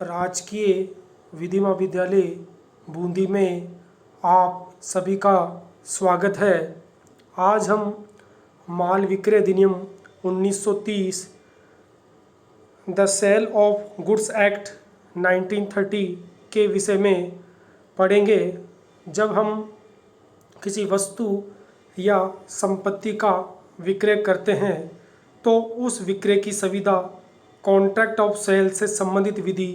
राजकीय विधि महाविद्यालय बूंदी में आप सभी का स्वागत है। आज हम माल विक्रय अधिनियम 1930 the Sale of Goods Act 1930 के विषय में पढ़ेंगे। जब हम किसी वस्तु या संपत्ति का विक्रय करते हैं तो उस विक्रय की सुविधा कॉन्ट्रैक्ट ऑफ सेल से संबंधित विधि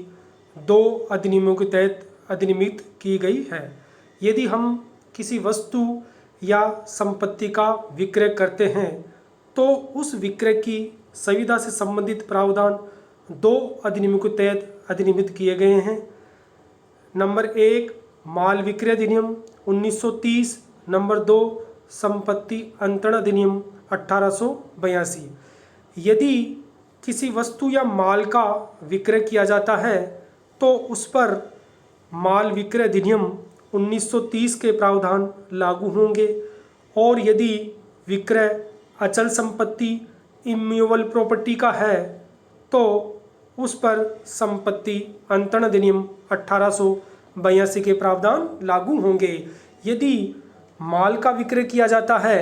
दो अधिनियमों के तहत अधिनियमित की गई है। यदि हम किसी वस्तु या संपत्ति का विक्रय करते हैं तो उस विक्रय की सुविधा से संबंधित प्रावधान दो अधिनियमों के तहत अधिनियमित किए गए हैं। नंबर 1 माल विक्रय अधिनियम 1930, नंबर 2 संपत्ति अंतरण अधिनियम 1882। यदि किसी वस्तु या माल का विक्रय किया जाता है तो उस पर माल विक्रय अधिनियम 1930 के प्रावधान लागू होंगे, और यदि विक्रय अचल संपत्ति इम्यूएबल प्रॉपर्टी का है तो उस पर संपत्ति अंतरण अधिनियम 1882 के प्रावधान लागू होंगे। यदि माल का विक्रय किया जाता है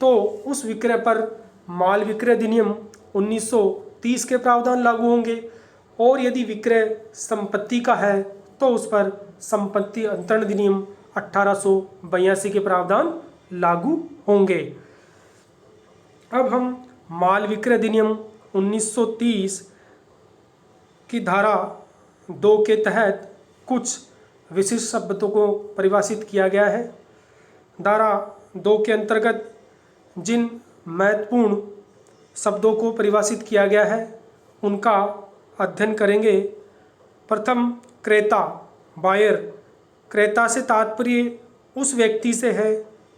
तो उस विक्रय पर माल विक्रय अधिनियम 1930 के प्रावधान लागू होंगे, और यदि विक्रय संपत्ति का है तो उस पर संपत्ति अंतरण अधिनियम 1882 के प्रावधान लागू होंगे। अब हम माल विक्रय अधिनियम 1930 की धारा 2 के तहत कुछ विशिष्ट शब्दों को परिभाषित किया गया है। धारा 2 के अंतर्गत जिन महत्वपूर्ण शब्दों को परिभाषित किया गया है उनका अध्ययन करेंगे। प्रथम क्रेता, बायर। क्रेता से तात्पर्य उस व्यक्ति से है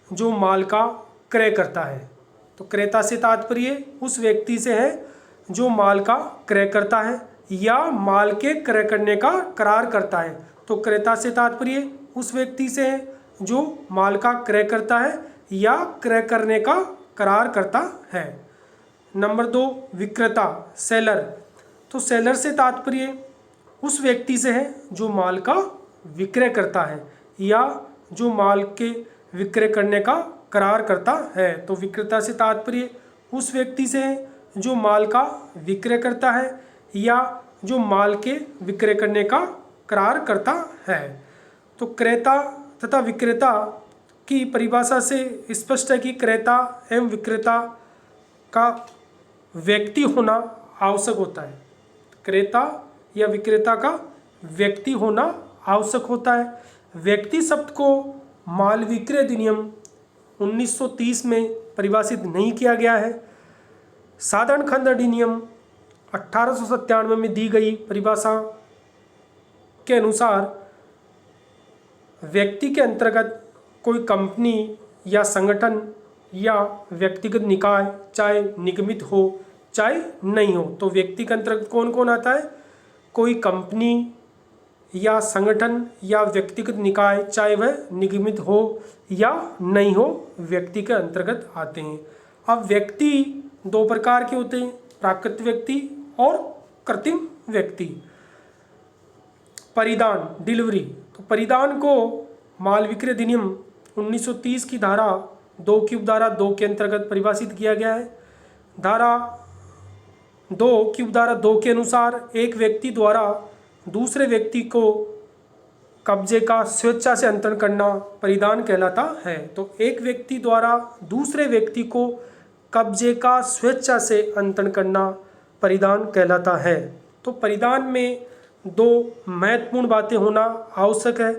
जो माल का क्रय करता है। तो क्रेता से तात्पर्य उस व्यक्ति से है जो माल का क्रय करता है या माल के क्रय करने का करार करता है। तो क्रेता से तात्पर्य उस व्यक्ति से है जो माल का क्रय करता है या क्रय करने का करार करता है। नंबर 2 विक्रेता, सेलर। तो सेलर से तात्पर्य उस व्यक्ति से है जो माल का विक्रय करता है या जो माल के विक्रय करने का करार करता है। तो विक्रेता से तात्पर्य उस व्यक्ति से है जो माल का विक्रय करता है या जो माल के विक्रय करने का करार करता है। तो क्रेता तथा विक्रेता की परिभाषा से स्पष्ट है कि क्रेता एवं विक्रेता का व्यक्ति होना आवश्यक होता है। क्रेता या विक्रेता का व्यक्ति होना आवश्यक होता है। व्यक्ति शब्द को माल विक्रय अधिनियम 1930 में परिभाषित नहीं किया गया है। साधारण खंड अधिनियम 1897 में दी गई परिभाषा के अनुसार व्यक्ति के अंतर्गत कोई कंपनी या संगठन या व्यक्तिगत निकाय, चाहे निगमित हो चाहे नहीं हो। तो व्यक्ति के अंतर्गत कौन कौन आता है? कोई कंपनी या संगठन या व्यक्तिगत निकाय, चाहे वह निगमित हो या नहीं हो, व्यक्ति के अंतर्गत आते हैं। अब व्यक्ति दो प्रकार के होते हैं, प्राकृतिक व्यक्ति और कृत्रिम व्यक्ति। परिधान, डिलीवरी। तो परिधान को माल विक्रय अधिनियम 1930 की धारा 2 की उपधारा 2 के अंतर्गत परिभाषित किया गया है। धारा 2 की उपधारा 2 के अनुसार एक व्यक्ति द्वारा दूसरे व्यक्ति को कब्जे का स्वेच्छा से अंतरण करना परिधान कहलाता है। तो एक व्यक्ति द्वारा दूसरे व्यक्ति को कब्जे का स्वेच्छा से अंतरण करना परिधान कहलाता है। तो परिधान में दो महत्वपूर्ण बातें होना आवश्यक है।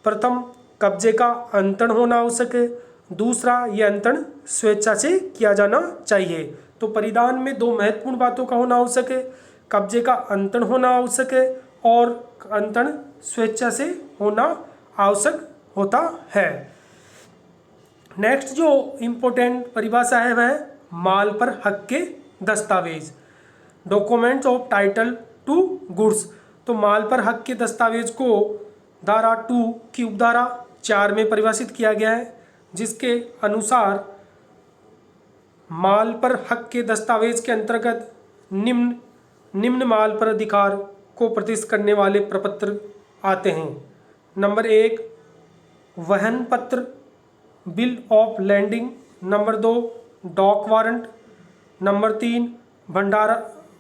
प्रथम, कब्जे का अंतरण होना आवश्यक है। दूसरा, यह अंतरण स्वेच्छा से किया जाना चाहिए। तो परिधान में दो महत्वपूर्ण बातों का होना आवश्यक है। कब्जे का अंतरण होना आवश्यक है और अंतरण स्वेच्छा से होना आवश्यक होता है। नेक्स्ट जो इम्पोर्टेंट परिभाषा है वह माल पर हक के दस्तावेज, documents of title to goods. तो माल पर हक के दस्तावेज को धारा 2 की उपधारा 4 में परिभाषित किया गया है, जिसके अनुसार माल पर हक के दस्तावेज के अंतर्गत निम्न माल पर अधिकार को प्रतिष्ठित करने वाले प्रपत्र आते हैं। नंबर 1 वहन पत्र, bill of lading. Number 2 dock warrant. Number 3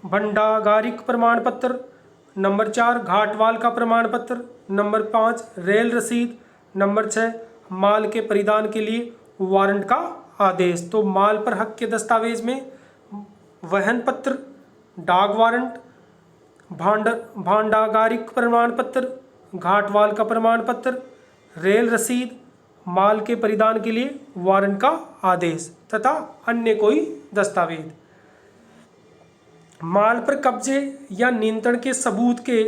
भंडागारिक प्रमाण पत्र। नंबर 4 घाटवाल का प्रमाण पत्र। नंबर 5 रेल रसीद। नंबर 6 माल के परिधान के लिए वारंट का आदेश। तो माल पर हक के दस्तावेज में वहन पत्र, डाक वारंट, भांडागारिक प्रमाण पत्र, घाटवाल का प्रमाण पत्र, रेल रसीद, माल के परिधान के लिए वारंट का आदेश तथा अन्य कोई दस्तावेज। माल पर कब्जे या नियंत्रण के सबूत के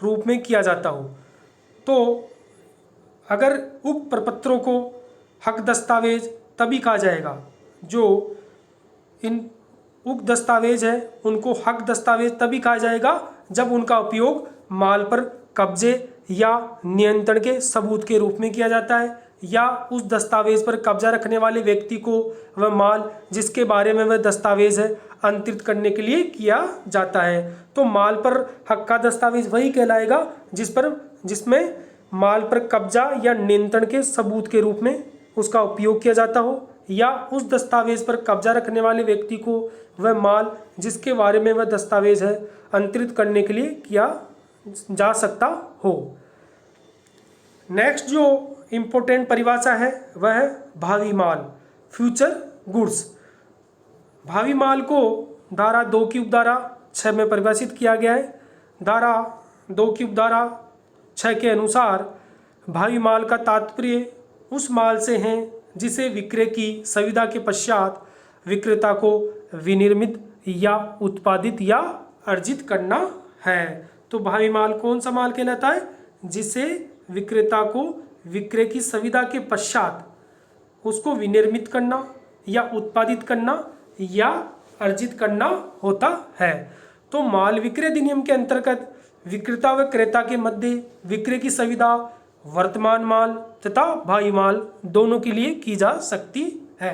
रूप में किया जाता हो तो अगर उक्त प्रपत्रों को हक दस्तावेज तभी कहा जाएगा। जो इन उक्त दस्तावेज है उनको हक दस्तावेज तभी कहा जाएगा जब उनका उपयोग माल पर कब्जे या नियंत्रण के सबूत के रूप में किया जाता है या उस दस्तावेज पर कब्जा रखने वाले व्यक्ति को वह माल जिसके बारे में वह दस्तावेज है अंतरित करने के लिए किया जाता है। तो माल पर हक का दस्तावेज वही कहलाएगा जिसमें माल पर कब्जा या नियंत्रण के सबूत के रूप में उसका उपयोग किया जाता हो या उस दस्तावेज पर कब्जा रखने वाले व्यक्ति को वह माल जिसके बारे में वह दस्तावेज है अंतरित करने के लिए किया जा सकता हो। नेक्स्ट जो इम्पोर्टेंट परिभाषा है वह है भावी माल, फ्यूचर गुड्स। भावी माल को धारा 2 की उपधारा 6 में परिभाषित किया गया है। धारा 2 की उपधारा 6 के अनुसार भावी माल का तात्पर्य उस माल से है जिसे विक्रय की सुविधा के पश्चात विक्रेता को विनिर्मित या उत्पादित या अर्जित करना है। तो भावी माल कौन सा माल कहलाता है? जिसे विक्रेता को विक्रय की सुविधा के पश्चात उसको विनिर्मित करना या उत्पादित करना या अर्जित करना होता है। तो माल विक्रय अधिनियम के अंतर्गत विक्रेता व क्रेता के मध्य विक्रय की सुविधा वर्तमान माल तथा भावी माल दोनों के लिए की जा सकती है।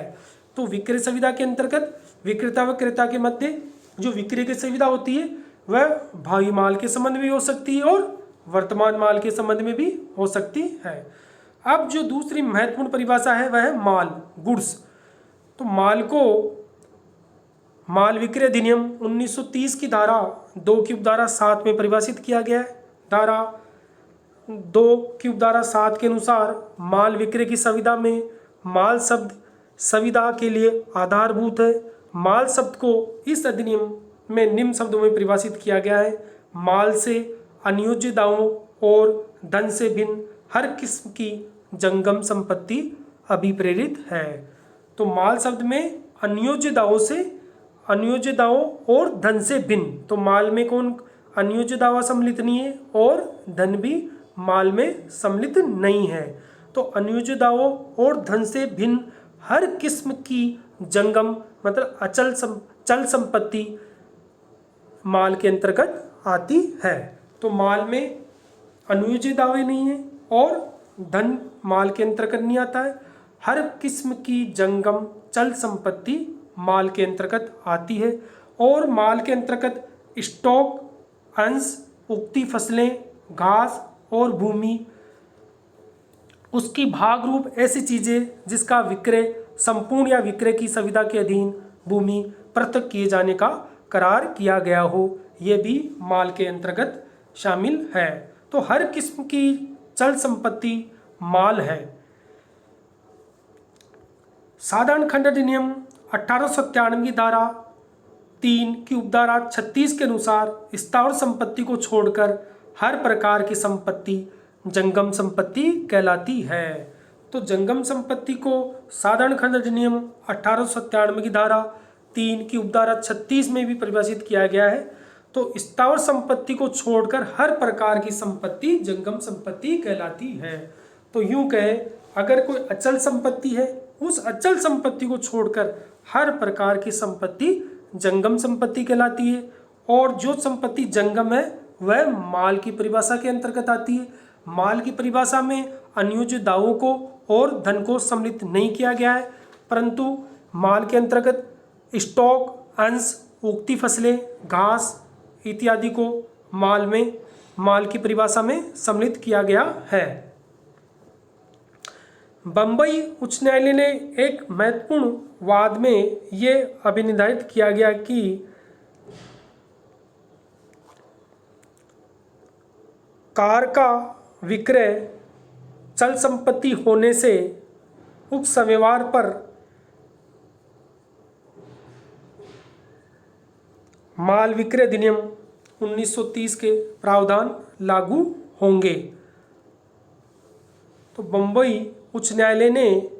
तो विक्रय सुविधा के अंतर्गत विक्रेता व क्रेता के मध्य जो विक्रय की सुविधा होती है वह भावी माल के संबंध में हो सकती है और वर्तमान माल के संबंध में भी हो सकती है। अब जो दूसरी महत्वपूर्ण परिभाषा है वह है माल, गुड्स। तो माल को माल विक्रय अधिनियम 1930 की धारा 2 की उपधारा 7 में परिभाषित किया गया है। धारा 2 की उपधारा 7 के अनुसार माल विक्रय की सुविधा में माल शब्द सुविधा के लिए आधारभूत है। माल शब्द को इस अधिनियम में निम्न शब्दों में परिभाषित किया गया है: माल से अनियोज्य दावों और धन से भिन्न हर किस्म की जंगम संपत्ति अभिप्रेरित है। तो माल शब्द में अनियोज्य दावों और धन से भिन्न, तो माल में कौन अनियोज्य दावा सम्मिलित नहीं है और धन भी माल में सम्मिलित नहीं है। तो अनियोज्य दावों और धन से भिन्न हर किस्म की जंगम मतलब चल संपत्ति माल के अंतर्गत आती है। तो माल में अनुयोज्य दावे नहीं है और धन माल के अंतर्गत नहीं आता है। हर किस्म की जंगम चल संपत्ति माल के अंतर्गत आती है और माल के अंतर्गत स्टॉक, अंश, उगती फसलें, घास और भूमि, उसकी भाग रूप ऐसी चीजें जिसका विक्रय संपूर्ण या विक्रय की सुविधा के अधीन भूमि पृथक किए जाने का करार किया गया हो, यह भी माल के अंतर्गत शामिल है। तो हर किस्म की चल संपत्ति माल है। साधारण खंड अधिनियम 1897 की धारा 3 की उपधारा 36 के अनुसार स्थावर संपत्ति को छोड़कर हर प्रकार की संपत्ति जंगम संपत्ति कहलाती है। तो जंगम संपत्ति को साधारण खंड अधिनियम 1897 की धारा 3 की उपधारा 36 में भी परिभाषित किया गया है। तो स्थावर संपत्ति को छोड़कर हर प्रकार की संपत्ति जंगम संपत्ति कहलाती है। तो यूं कहे, अगर कोई अचल संपत्ति है, उस अचल संपत्ति को छोड़कर हर प्रकार की संपत्ति जंगम संपत्ति कहलाती है और जो संपत्ति जंगम है वह माल की परिभाषा के अंतर्गत आती है। माल की परिभाषा में अनियोज्य दावों को और धन को सम्मिलित नहीं किया गया है, परंतु माल के अंतर्गत स्टॉक, अंश, उगती फसलें, घास इत्यादि को माल की परिभाषा में सम्मिलित किया गया है। बंबई उच्च न्यायालय ने एक महत्वपूर्ण वाद में ये अभिनिर्धारित किया गया कि कार का विक्रय चल संपत्ति होने से उक्त समयवार पर माल विक्रय अधिनियम 1930 के प्रावधान लागू होंगे। तो बंबई उच्च न्यायालय ने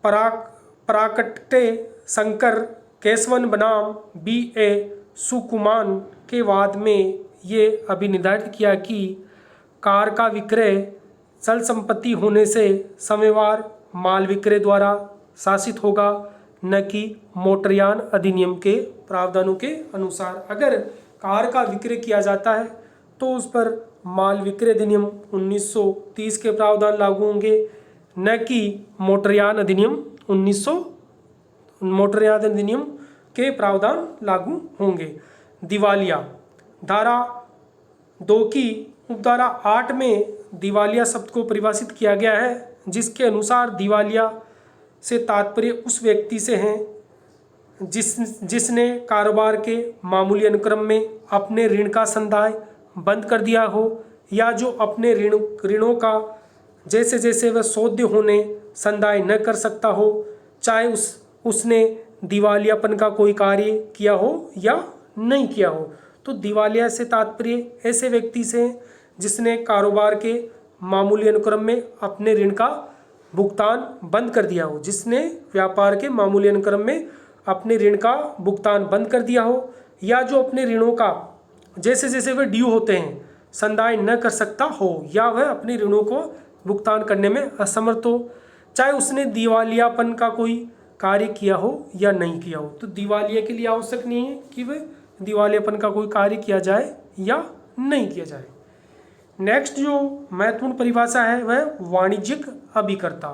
पराकट्टे शंकर केशवन बनाम B.A. सुकुमान के वाद में ये अभिनिर्धारित किया कि कार का विक्रय चल संपत्ति होने से समयवार माल विक्रय द्वारा शासित होगा, न कि मोटरयान अधिनियम के प्रावधानों के अनुसार। अगर कार का विक्रय किया जाता है तो उस पर माल विक्रय अधिनियम 1930 के प्रावधान लागू होंगे, न कि मोटरयान अधिनियम के प्रावधान लागू होंगे। दिवालिया धारा 2 की उपधारा 8 में दिवालिया शब्द को परिभाषित किया गया है, जिसके अनुसार दिवालिया से तात्पर्य उस व्यक्ति से है जिसने कारोबार के मामूली अनुक्रम में अपने ऋण का संदाय बंद कर दिया हो, या जो अपने ऋणों का जैसे जैसे वह सौध्य होने संदाय न कर सकता हो, चाहे उसने दिवालियापन का कोई कार्य किया हो या नहीं किया हो। तो दिवालिया से तात्पर्य ऐसे व्यक्ति से जिसने कारोबार के मामूली अनुक्रम में अपने ऋण का भुगतान बंद कर दिया हो, जिसने व्यापार के मामूली अनुक्रम में अपने ऋण का भुगतान बंद कर दिया हो, या जो अपने ऋणों का जैसे जैसे वे ड्यू होते हैं संदाय न कर सकता हो, या वह अपने ऋणों को भुगतान करने में असमर्थ हो, चाहे उसने दिवालियापन का कोई कार्य किया हो या नहीं किया हो। तो दिवालिया के लिए आवश्यक नहीं है कि वह दिवालियापन का कोई कार्य किया जाए या नहीं किया जाए। नेक्स्ट जो महत्वपूर्ण परिभाषा है वह वाणिज्यिक अभिकर्ता।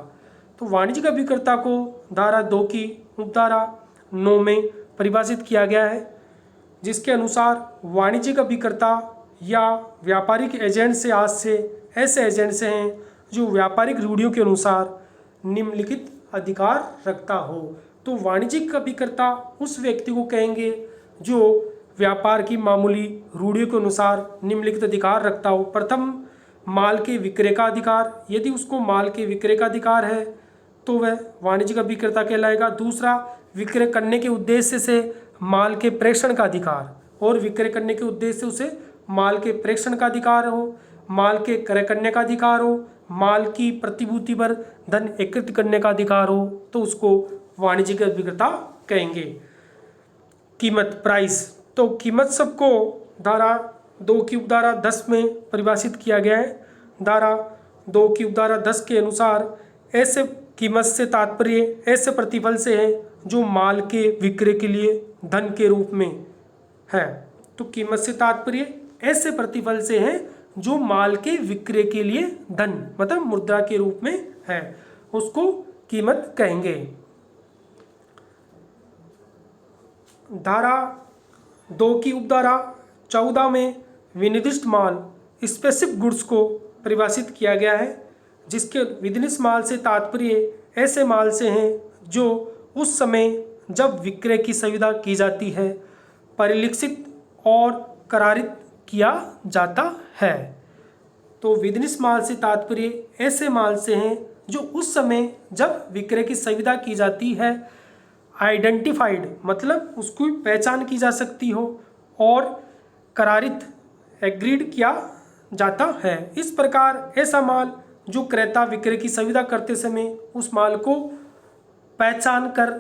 तो वाणिज्यिक अभिकर्ता को धारा 2 की उपधारा 9 में परिभाषित किया गया है, जिसके अनुसार वाणिज्यिक अभिकर्ता या व्यापारिक एजेंट से आज से ऐसे एजेंट से हैं जो व्यापारिक रूढ़ियों के अनुसार निम्नलिखित अधिकार रखता हो। तो वाणिज्यिक अभिकर्ता उस व्यक्ति को कहेंगे जो व्यापार की मामूली रूढ़ियों के अनुसार निम्नलिखित अधिकार रखता हो। प्रथम, माल के विक्रय का अधिकार। यदि उसको माल के विक्रय का अधिकार है तो वह वाणिज्यिक अभिकर्ता कहलाएगा। दूसरा, विक्रय करने के उद्देश्य से माल के प्रेषण का अधिकार, और विक्रय करने के उद्देश्य से उसे माल के प्रेषण का अधिकार हो, माल के क्रय करने का अधिकार हो, माल की प्रतिभूति पर धन एकत्रित करने का अधिकार हो, तो उसको वाणिज्यिक अभिकर्ता कहेंगे। कीमत, प्राइस। तो कीमत शब्द को धारा 2 की उपधारा 10 में परिभाषित किया गया है। धारा 2 की उपधारा 10 के अनुसार ऐसे कीमत से तात्पर्य ऐसे प्रतिफल से है जो माल के विक्रय के लिए धन के रूप में है। तो कीमत से तात्पर्य ऐसे प्रतिफल से है जो माल के विक्रय के लिए धन मतलब मुद्रा के रूप में है, उसको कीमत कहेंगे। धारा 2 की उपधारा 14 में विनिर्दिष्ट माल स्पेसिफिक गुड्स को परिभाषित किया गया है, जिसके विनिर्दिष्ट माल से तात्पर्य ऐसे माल से हैं जो उस समय जब विक्रय की सुविधा की जाती है परिलक्षित और करारित किया जाता है। तो विनिर्दिष्ट माल से तात्पर्य ऐसे माल से हैं जो उस समय जब विक्रय की सुविधा की जाती है आइडेंटिफाइड मतलब उसकी पहचान की जा सकती हो और करारित एग्रीड किया जाता है। इस प्रकार ऐसा माल जो क्रेता विक्रय की सुविधा करते समय उस माल को पहचान कर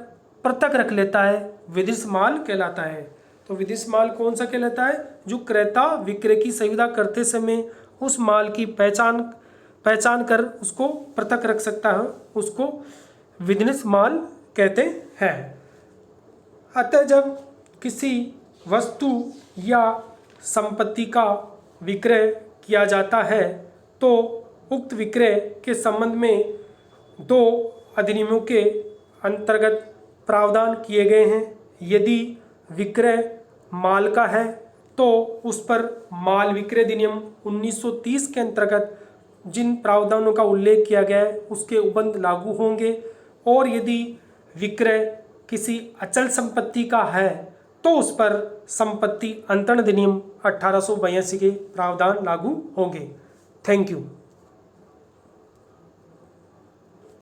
पृथक रख लेता है विदिष्ट माल कहलाता है। तो विदिष्ट माल कौन सा कहलाता है? जो क्रेता विक्रय की सुविधा करते समय उस माल की पहचान कर उसको पृथक रख सकता है, उसको विदिष्ट माल कहते हैं। अतः जब किसी वस्तु या संपत्ति का विक्रय किया जाता है तो उक्त विक्रय के संबंध में 2 अधिनियमों के अंतर्गत प्रावधान किए गए हैं। यदि विक्रय माल का है तो उस पर माल विक्रय अधिनियम 1930 के अंतर्गत जिन प्रावधानों का उल्लेख किया गया है उसके उपबंध लागू होंगे। और यदि विक्रय किसी अचल संपत्ति का है तो उस पर संपत्ति अंतरण अधिनियम 1882 के प्रावधान लागू होंगे। Thank you.